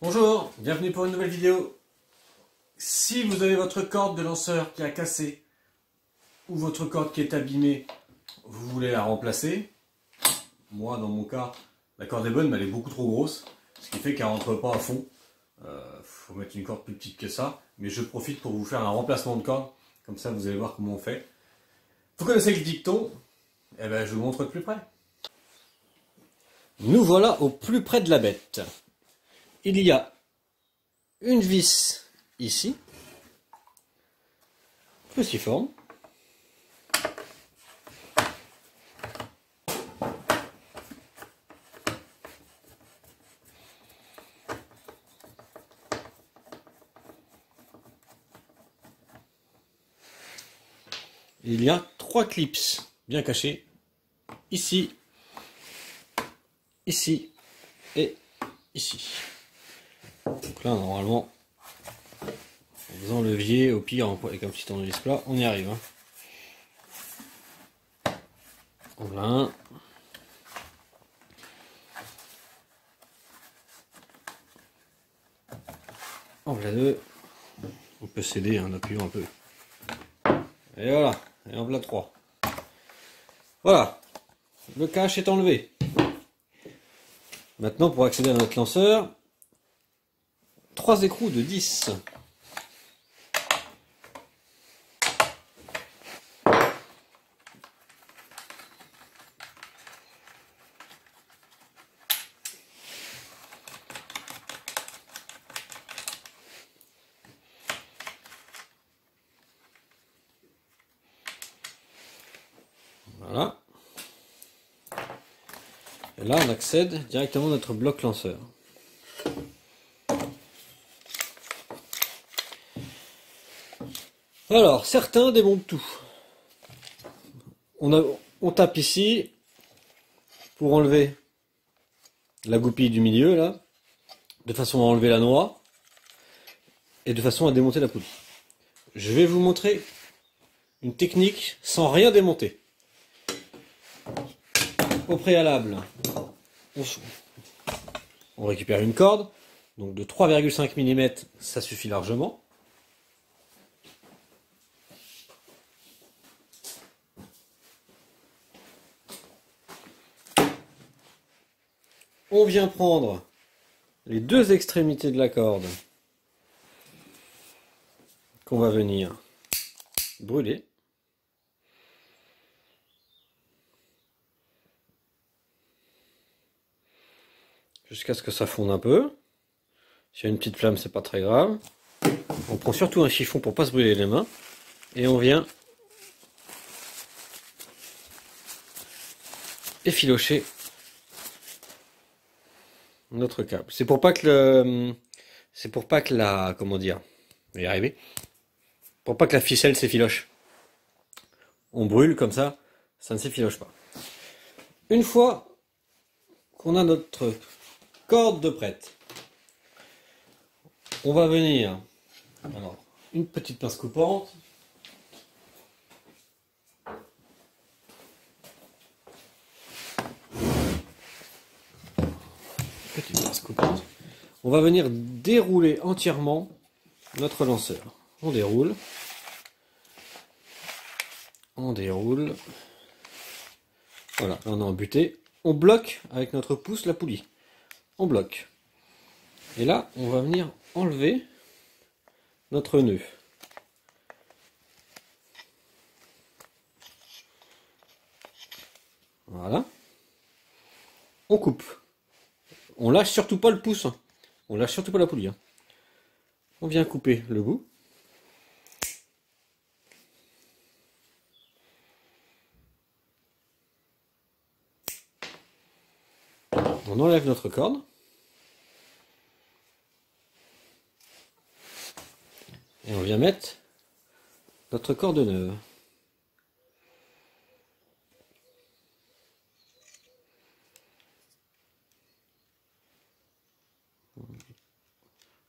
Bonjour, bienvenue pour une nouvelle vidéo. Si vous avez votre corde de lanceur qui a cassé ou votre corde qui est abîmée, vous voulez la remplacer. Moi, dans mon cas, la corde est bonne, mais elle est beaucoup trop grosse, ce qui fait qu'elle rentre pas à fond. Faut mettre une corde plus petite que ça, mais je profite pour vous faire un remplacement de corde. Comme ça, vous allez voir comment on fait. Vous connaissez le dicton? Eh ben, je vous montre de plus près. Nous voilà au plus près de la bête. Il y a une vis ici, cruciforme. Il y a 3 clips bien cachés, ici, ici et ici. Donc là, normalement, en faisant levier, au pire, avec un petit tournevis plat, on y arrive. Voilà. En voilà 2. On peut céder en appuyant un peu. Et voilà. Et en voilà 3. Voilà. Le cache est enlevé. Maintenant, pour accéder à notre lanceur, 3 écrous de 10. Voilà. Et là, on accède directement à notre bloc lanceur. Alors, certains démontent tout. On tape ici pour enlever la goupille du milieu, là, de façon à enlever la noix et de façon à démonter la poulie. Je vais vous montrer une technique sans rien démonter. Au préalable, on récupère une corde, donc de 3,5 mm, ça suffit largement. On vient prendre les 2 extrémités de la corde qu'on va venir brûler. Jusqu'à ce que ça fonde un peu. S'il y a une petite flamme, c'est pas très grave. On prend surtout un chiffon pour pas se brûler les mains. Et on vient effilocher notre câble. C'est pour pas que la, comment dire, je vais y arriver. Pour pas que la ficelle s'effiloche. On brûle comme ça, ça ne s'effiloche pas. Une fois qu'on a notre corde de prête, on va venir, alors, une petite pince coupante. Petite pince coupante. On va venir dérouler entièrement notre lanceur. On déroule. On déroule. Voilà, là on est embuté. On bloque avec notre pouce la poulie. On bloque. Et là, on va venir enlever notre nœud. Voilà. On coupe. On lâche surtout pas le pouce. On lâche surtout pas la poulie. On vient couper le bout. On enlève notre corde. Et on vient mettre notre corde neuve.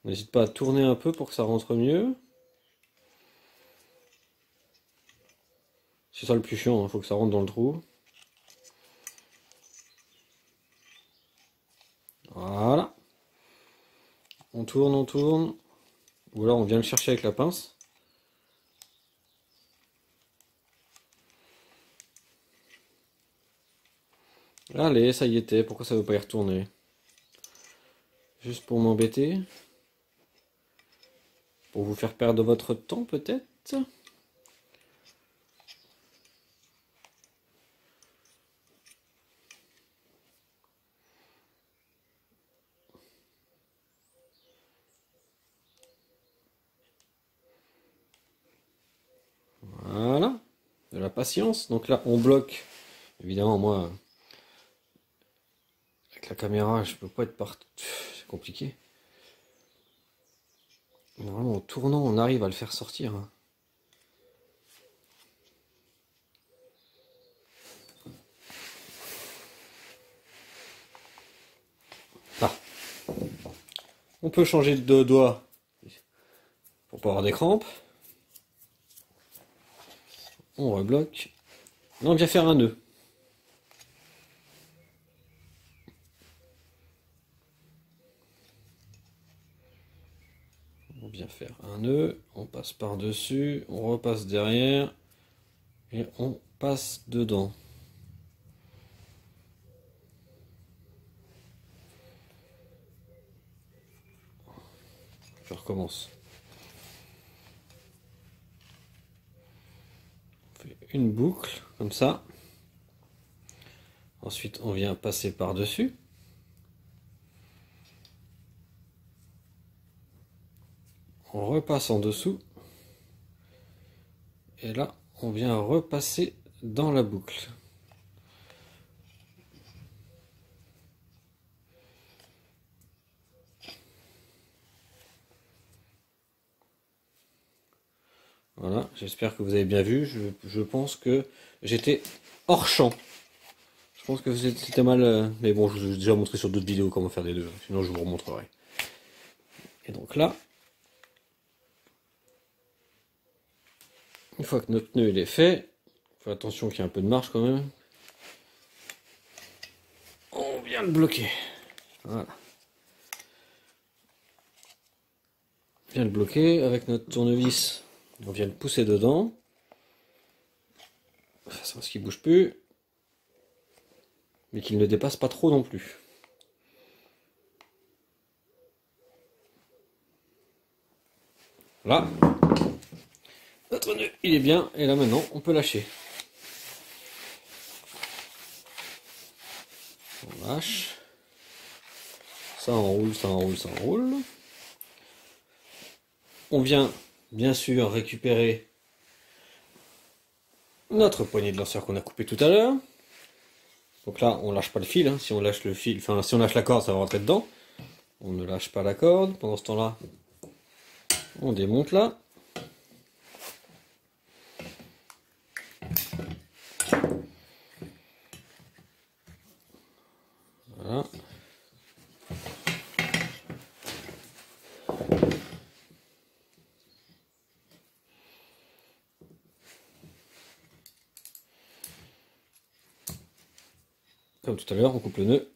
N'hésite pas à tourner un peu pour que ça rentre mieux. C'est ça le plus chiant, il faut que ça rentre dans le trou. Voilà. On tourne, on tourne. Ou alors on vient le chercher avec la pince. Allez, ça y était. Pourquoi ça veut pas y retourner? Juste pour m'embêter? Pour vous faire perdre votre temps peut-être? Voilà, de la patience. Donc là, on bloque. Évidemment, moi, avec la caméra, je peux pas être partout. C'est compliqué. Normalement, en tournant, on arrive à le faire sortir. Ah. On peut changer de doigt pour pas avoir des crampes. On rebloque. Là, on vient faire un nœud. On vient faire un nœud. On passe par-dessus. On repasse derrière. Et on passe dedans. Je recommence. On fait une boucle, comme ça. Ensuite, on vient passer par-dessus. On repasse en dessous. Et là, on vient repasser dans la boucle. Voilà, j'espère que vous avez bien vu. Je pense que j'étais hors champ. Je pense que c'était mal, mais bon, je vous ai déjà montré sur d'autres vidéos comment faire des nœuds, sinon je vous remontrerai. Et donc là, une fois que notre nœud il est fait, faut attention qu'il y ait un peu de marge quand même. On vient le bloquer. Voilà. On vient le bloquer avec notre tournevis. On vient le pousser dedans. De façon à ce qu'il ne bouge plus. Mais qu'il ne dépasse pas trop non plus. Là, notre nœud il est bien. Et là maintenant, on peut lâcher. On lâche. Ça enroule, ça enroule, ça enroule. On vient bien sûr récupérer notre poignée de lanceur qu'on a coupé tout à l'heure. Donc là, on lâche pas le fil. Hein. Si on lâche le fil, enfin si on lâche la corde, ça va rentrer dedans. On ne lâche pas la corde. Pendant ce temps-là, on démonte là. Voilà. Comme tout à l'heure, on coupe le nœud.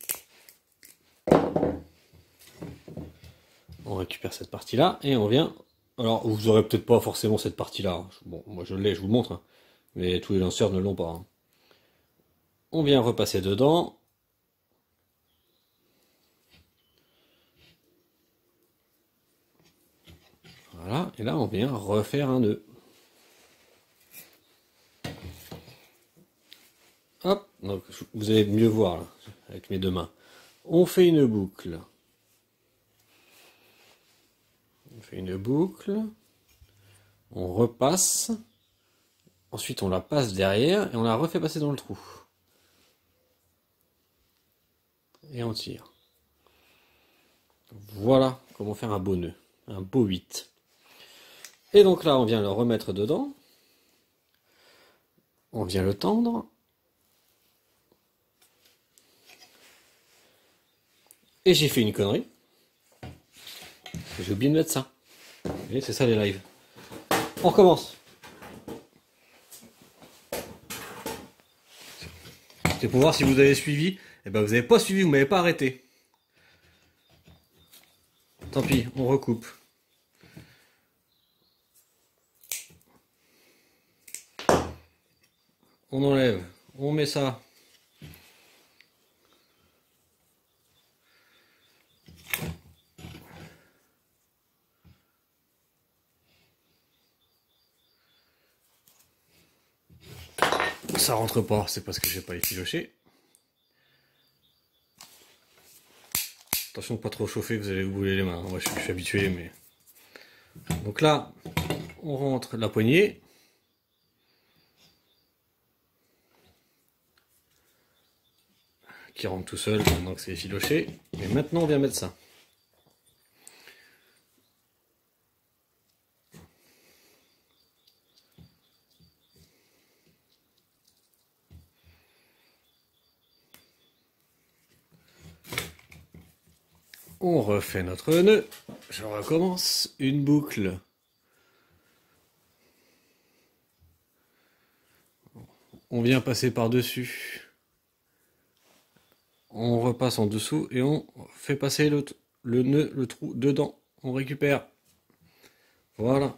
On récupère cette partie-là et on vient... Alors, vous aurez peut-être pas forcément cette partie-là. Bon, moi je l'ai, je vous le montre. Hein. Mais tous les lanceurs ne l'ont pas. Hein. On vient repasser dedans. Voilà, et là on vient refaire un nœud. Hop, donc vous allez mieux voir là, avec mes deux mains. On fait une boucle. On fait une boucle. On repasse. Ensuite on la passe derrière et on la refait passer dans le trou. Et on tire. Voilà comment faire un beau nœud. Un beau 8. Et donc là on vient le remettre dedans. On vient le tendre. Et j'ai fait une connerie. J'ai oublié de mettre ça. Et c'est ça les lives. On recommence. C'est pour voir si vous avez suivi. Et ben vous n'avez pas suivi, vous m'avez pas arrêté. tant pis, on recoupe. On enlève, on met ça. Ça rentre pas, c'est parce que j'ai pas effiloché. Attention de pas trop chauffer, vous allez vous brûler les mains. Moi je suis habitué, mais... Donc là, on rentre la poignée. Qui rentre tout seul pendant que c'est effiloché. Et maintenant on vient mettre ça. On refait notre nœud. Je recommence. Une boucle. On vient passer par-dessus. On repasse en dessous et on fait passer le nœud, le trou dedans. On récupère. Voilà.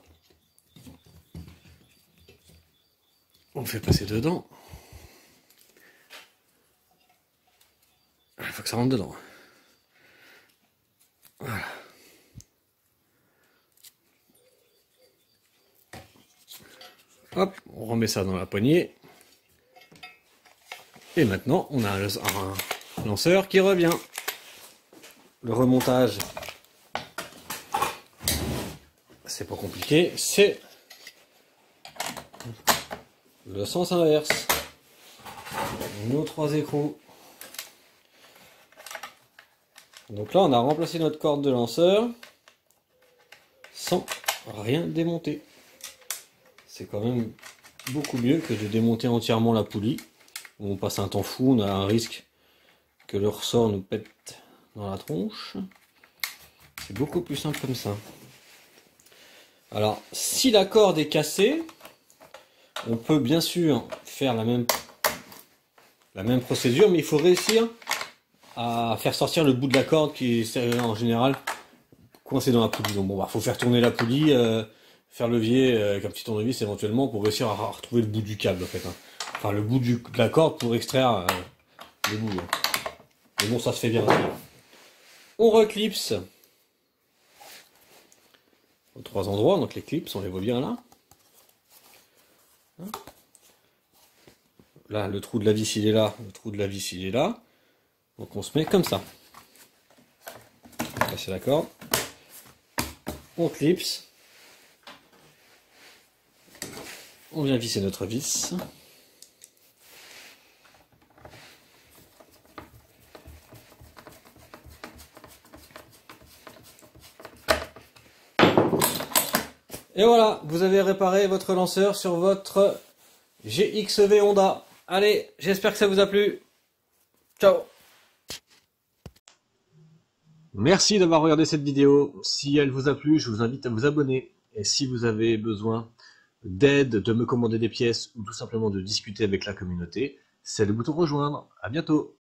On fait passer dedans. Il faut que ça rentre dedans. Voilà. Hop, on remet ça dans la poignée. Et maintenant, on a un lanceur qui revient. Le remontage, c'est pas compliqué, c'est le sens inverse. Nos 3 écrous. Donc là, on a remplacé notre corde de lanceur sans rien démonter. C'est quand même beaucoup mieux que de démonter entièrement la poulie. On passe un temps fou, on a un risque que le ressort nous pète dans la tronche. C'est beaucoup plus simple comme ça. Alors, si la corde est cassée, on peut bien sûr faire la même procédure, mais il faut réussir à faire sortir le bout de la corde qui est en général coincé dans la poulie. Donc bon, bah, faut faire tourner la poulie, faire levier avec un petit tournevis éventuellement pour réussir à retrouver le bout du câble en fait. Hein. Enfin le bout de la corde pour extraire le bout. Hein. Mais bon, ça se fait bien aussi. On reclipse aux 3 endroits, donc les clips, on les voit bien là. Là, le trou de la vis il est là, le trou de la vis il est là. Donc on se met comme ça. Passer la corde. On clipse. On vient visser notre vis. Et voilà, vous avez réparé votre lanceur sur votre GXV Honda. Allez, j'espère que ça vous a plu. Ciao. Merci d'avoir regardé cette vidéo. Si elle vous a plu, je vous invite à vous abonner. Et si vous avez besoin d'aide, de me commander des pièces ou tout simplement de discuter avec la communauté, c'est le bouton rejoindre. À bientôt.